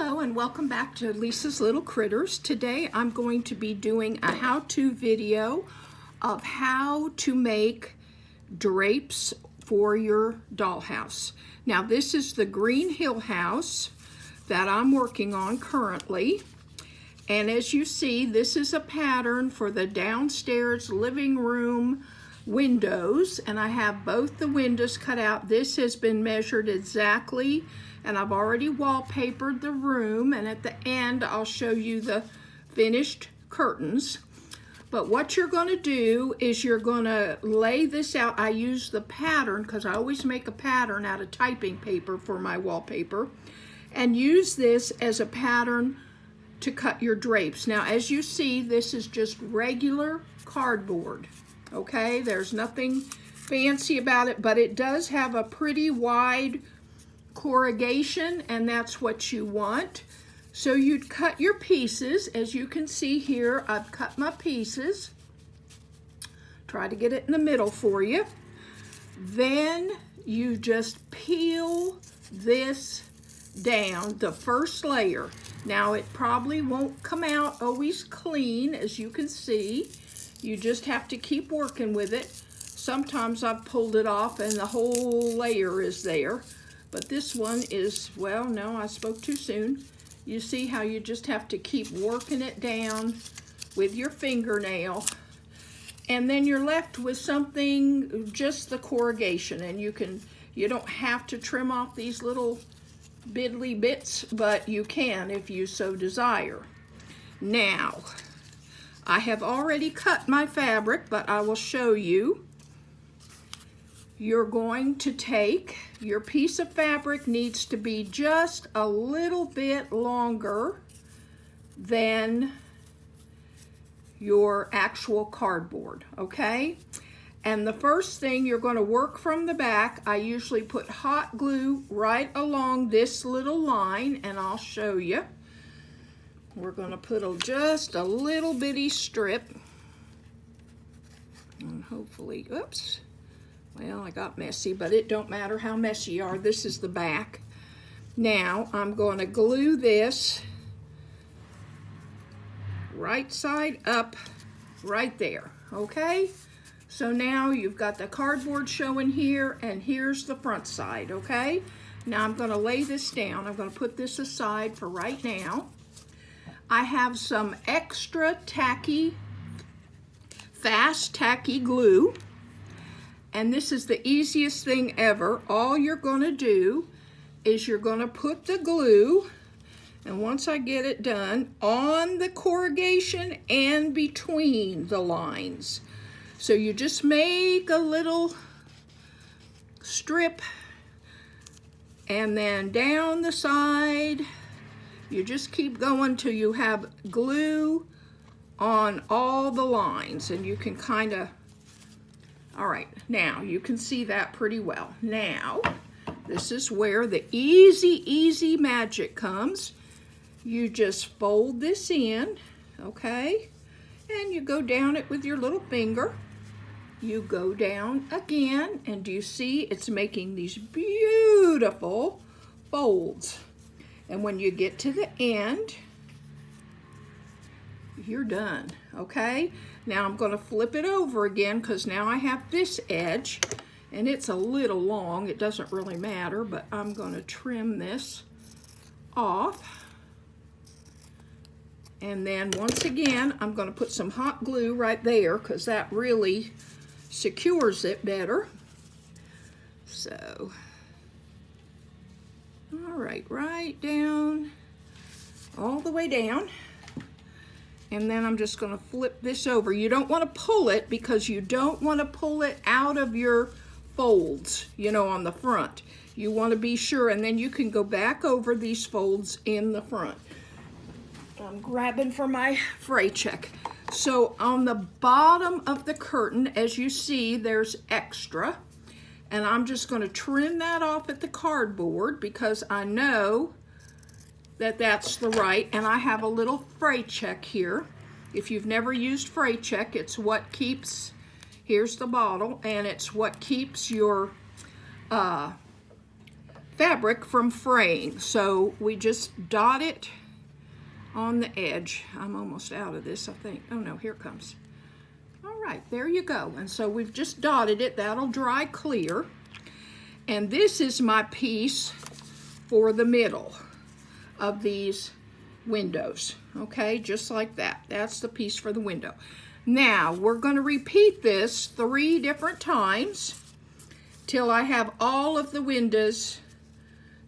Hello and welcome back to Lisa's Little Critters. Today I'm going to be doing a how-to video of how to make drapes for your dollhouse. Now this is the Green Hill house that I'm working on currently. And as you see, this is a pattern for the downstairs living room windows, and I have both the windows cut out. This has been measured exactly, and I've already wallpapered the room, and at the end I'll show you the finished curtains. But what you're going to do is you're going to lay this out. I use the pattern because I always make a pattern out of typing paper for my wallpaper, and use this as a pattern to cut your drapes. Now as you see, this is just regular cardboard. Okay, there's nothing fancy about it, but it does have a pretty wide corrugation, and that's what you want. So you'd cut your pieces. As you can see here, I've cut my pieces. Try to get it in the middle for you. Then you just peel this down, the first layer. Now it probably won't come out always clean, as you can see. You just have to keep working with it. Sometimes I've pulled it off and the whole layer is there. But this one is, well, no, I spoke too soon. You see how you just have to keep working it down with your fingernail. And then you're left with something, just the corrugation. And you don't have to trim off these little biddly bits, but you can if you so desire. Now, I have already cut my fabric, but I will show you. You're going to take your piece of fabric, needs to be just a little bit longer than your actual cardboard, okay? And the first thing, you're going to work from the back. I usually put hot glue right along this little line, and I'll show you. We're going to put just a little bitty strip, and hopefully, oops, well, I got messy, but it don't matter how messy you are. This is the back. Now I'm going to glue this right side up right there, okay? So now you've got the cardboard showing here, and here's the front side, okay? Now I'm going to lay this down. I'm going to put this aside for right now. I have some extra tacky, fast tacky glue, and this is the easiest thing ever. All you're going to do is you're going to put the glue, and once I get it done, on the corrugation and between the lines. So you just make a little strip, and then down the side, you just keep going till you have glue on all the lines, and you can kind of, all right, now you can see that pretty well. Now, this is where the easy magic comes. You just fold this in, okay? And you go down it with your little finger. You go down again, and do you see it's making these beautiful folds? And when you get to the end, you're done, okay? Now I'm going to flip it over again because now I have this edge, and it's a little long. It doesn't really matter, but I'm going to trim this off. And then once again, I'm going to put some hot glue right there because that really secures it better. So, all right down, all the way down. And then I'm just going to flip this over. You don't want to pull it because you don't want to pull it out of your folds, you know, on the front. You want to be sure, and then you can go back over these folds in the front. I'm grabbing for my fray check. So on the bottom of the curtain, as you see, there's extra. And I'm just going to trim that off at the cardboard because I know that that's the right, and I have a little fray check here. If you've never used fray check, it's what keeps, here's the bottle, and it's what keeps your fabric from fraying. So we just dot it on the edge. I'm almost out of this, I think. Oh no, here it comes. All right, there you go. And so we've just dotted it. That'll dry clear. And this is my piece for the middle of these windows. Okay, just like that. That's the piece for the window. Now, we're going to repeat this 3 different times till I have all of the windows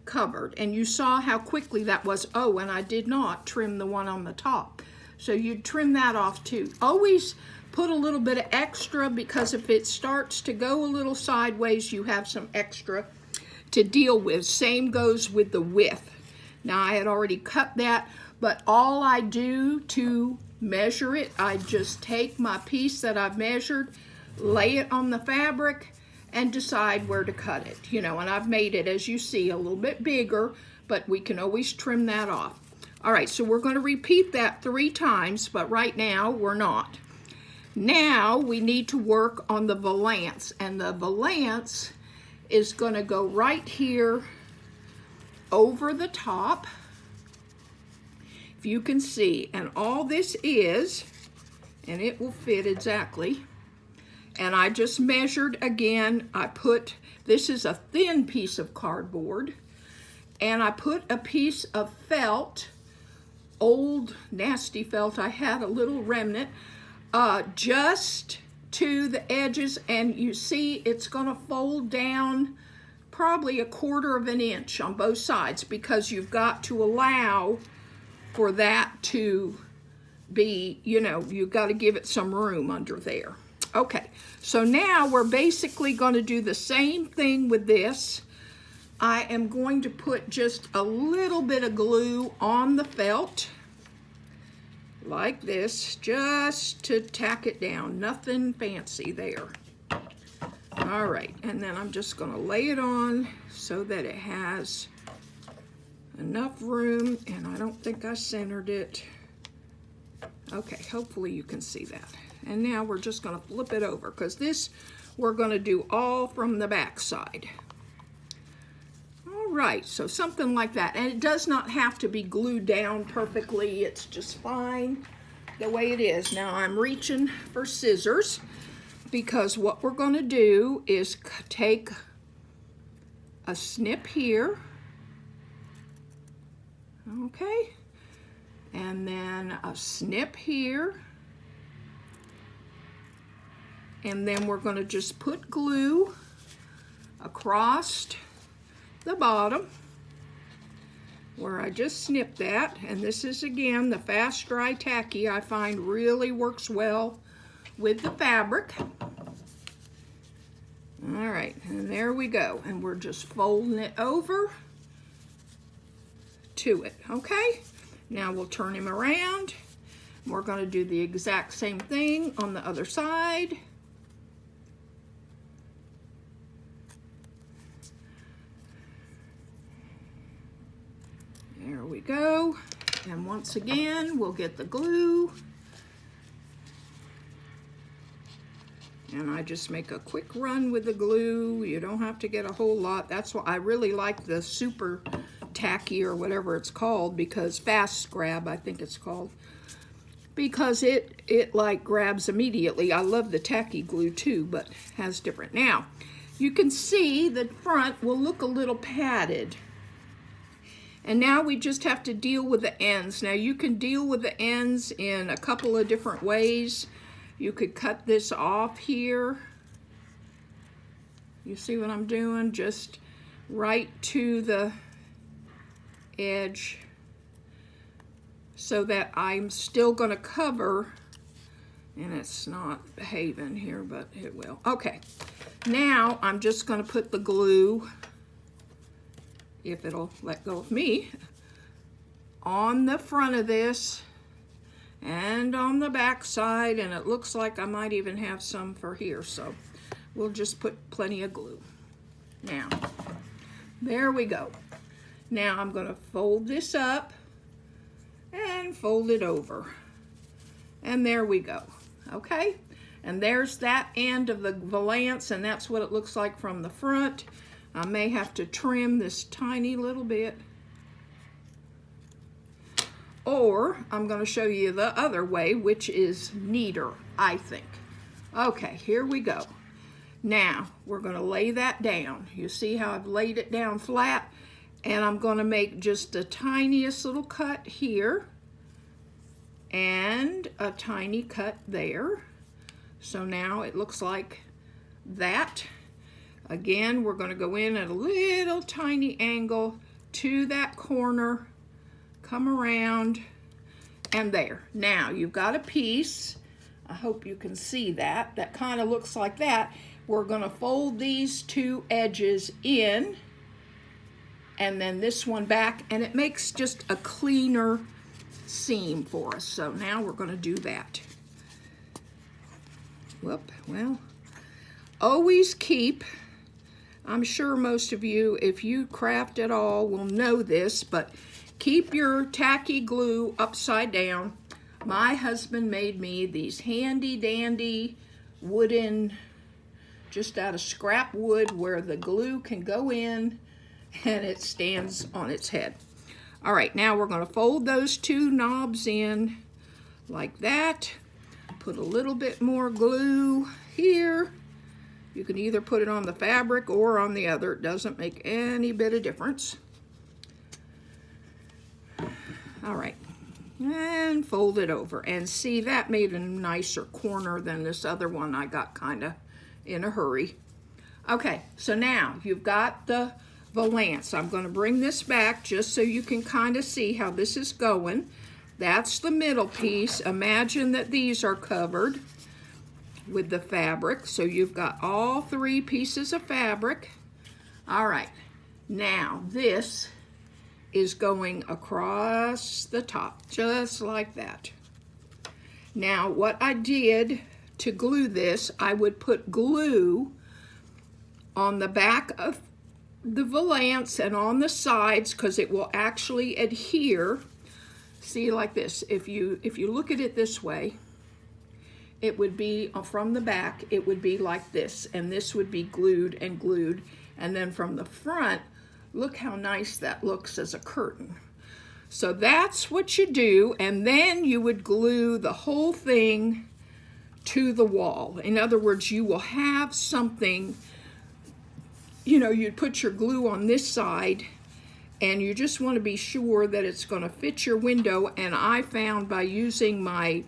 covered. And you saw how quickly that was. Oh, and I did not trim the one on the top. So you'd trim that off too. Always put a little bit of extra, because if it starts to go a little sideways, you have some extra to deal with. Same goes with the width. Now I had already cut that, but all I do to measure it, I just take my piece that I've measured, lay it on the fabric, and decide where to cut it. You know, and I've made it, as you see, a little bit bigger, but we can always trim that off. All right, so we're going to repeat that 3 times, but right now we're not. Now we need to work on the valance, and the valance is going to go right here over the top, if you can see. And all this is, and it will fit exactly, and I just measured again. I put, this is a thin piece of cardboard, and I put a piece of felt, old nasty felt. I had a little remnant just to the edges, and you see it's going to fold down probably 1/4 of an inch on both sides, because you've got to allow for that to be, you know, you've got to give it some room under there. Okay, so now we're basically going to do the same thing with this. I am going to put just a little bit of glue on the felt, like this, just to tack it down. Nothing fancy there. All right, and then I'm just going to lay it on so that it has enough room, and I don't think I centered it. Okay, hopefully you can see that. And now we're just going to flip it over, because this we're going to do all from the back side. All right, so something like that. And it does not have to be glued down perfectly. It's just fine the way it is. Now I'm reaching for scissors, because what we're going to do is take a snip here. Okay, and then a snip here, and then we're going to just put glue across the bottom where I just snipped that. And this is, again, the fast dry tacky I find really works well with the fabric. All right, and there we go, and we're just folding it over to it. Okay, now we'll turn him around. We're going to do the exact same thing on the other side. There we go. And once again, we'll get the glue. And I just make a quick run with the glue. You don't have to get a whole lot. That's why I really like the super tacky, or whatever it's called, because fast grab, I think it's called, because it like grabs immediately. I love the tacky glue too, but has different. Now you can see the front will look a little padded, and now we just have to deal with the ends. Now you can deal with the ends in a couple of different ways. You could cut this off here. You see what I'm doing? Just right to the edge, so that I'm still going to cover, and it's not behaving here, but it will. Okay, now I'm just going to put the glue, if it'll let go of me, on the front of this and on the back side, and it looks like I might even have some for here, so we'll just put plenty of glue. Now, there we go. Now I'm going to fold this up and fold it over, and there we go. Okay, and there's that end of the valance, and that's what it looks like from the front. I may have to trim this tiny little bit. Or I'm going to show you the other way, which is neater, I think. Okay, here we go. Now, we're going to lay that down. You see how I've laid it down flat? And I'm going to make just the tiniest little cut here and a tiny cut there. So now it looks like that. Again, we're going to go in at a little tiny angle to that corner, come around, and there. Now you've got a piece. I hope you can see that. That kind of looks like that. We're going to fold these two edges in and then this one back, and it makes just a cleaner seam for us. So now we're going to do that. Whoop, well, always keep, I'm sure most of you, if you craft at all, will know this, but keep your tacky glue upside down. My husband made me these handy dandy wooden, just out of scrap wood, where the glue can go in and it stands on its head. All right, now we're going to fold those two knobs in like that. Put a little bit more glue here. You can either put it on the fabric or on the other. It doesn't make any bit of difference. All right, and fold it over. And see, that made a nicer corner than this other one I got kind of in a hurry. Okay, so now you've got the valance. I'm going to bring this back just so you can kind of see how this is going. That's the middle piece. Imagine that these are covered with the fabric. So you've got all three pieces of fabric. All right, now this is going across the top, just like that. Now what I did to glue this, I would put glue on the back of the valance and on the sides, because it will actually adhere. See, like this. If you look at it this way, it would be from the back, it would be like this, and this would be glued and glued. And then from the front, look how nice that looks as a curtain. So that's what you do, and then you would glue the whole thing to the wall. In other words, you will have something, you know, you'd put your glue on this side, and you just want to be sure that it's going to fit your window. And I found by using my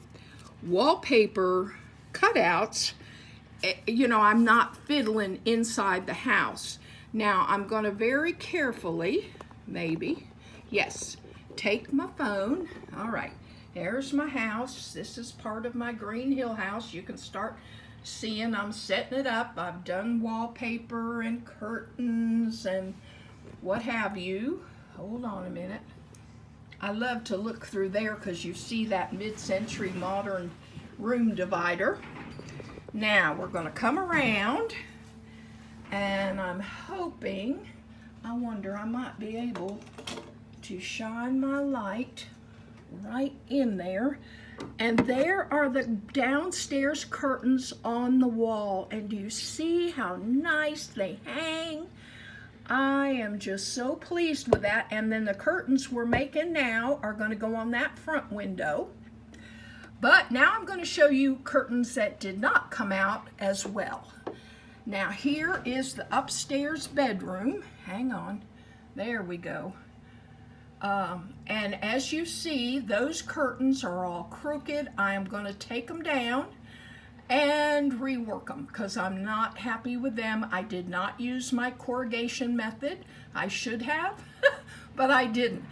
wallpaper cutouts, you know, I'm not fiddling inside the house. Now I'm going to very carefully, maybe, yes, take my phone. All right, there's my house. This is part of my Green Hill house. You can start seeing I'm setting it up. I've done wallpaper and curtains and what have you. Hold on a minute. I love to look through there because you see that mid-century modern room divider. Now we're going to come around, and I'm hoping, I wonder, I might be able to shine my light right in there. And there are the downstairs curtains on the wall. And do you see how nice they hang? I am just so pleased with that. And then the curtains we're making now are going to go on that front window. But now I'm going to show you curtains that did not come out as well. Now here is the upstairs bedroom. Hang on. There we go. And as you see, those curtains are all crooked. I am going to take them down and rework them because I'm not happy with them. I did not use my corrugation method. I should have, but I didn't.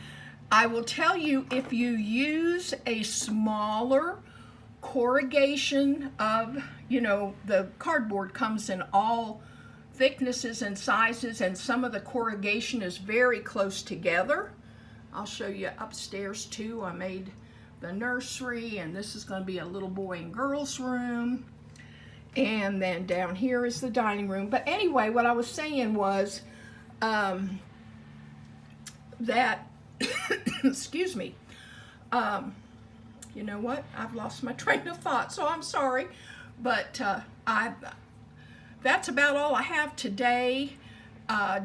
I will tell you, if you use a smaller corrugation of, you know, the cardboard comes in all thicknesses and sizes, and some of the corrugation is very close together. I'll show you upstairs too. I made the nursery, and this is going to be a little boy and girl's room. And then down here is the dining room. But anyway, what I was saying was that, excuse me, you know what? I've lost my train of thought, so I'm sorry. But that's about all I have today.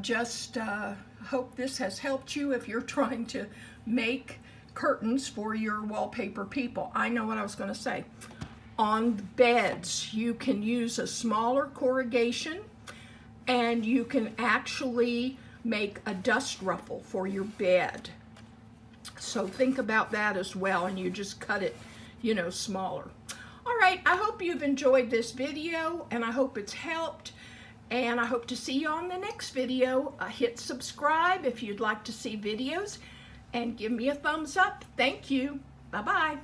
Just hope this has helped you if you're trying to make curtains for your wallpaper people. I know what I was going to say. On the beds, you can use a smaller corrugation, and you can actually make a dust ruffle for your bed. So think about that as well, and you just cut it, you know, smaller. All right, I hope you've enjoyed this video, and I hope it's helped, and I hope to see you on the next video. Hit subscribe if you'd like to see videos, and give me a thumbs up. Thank you. Bye-bye.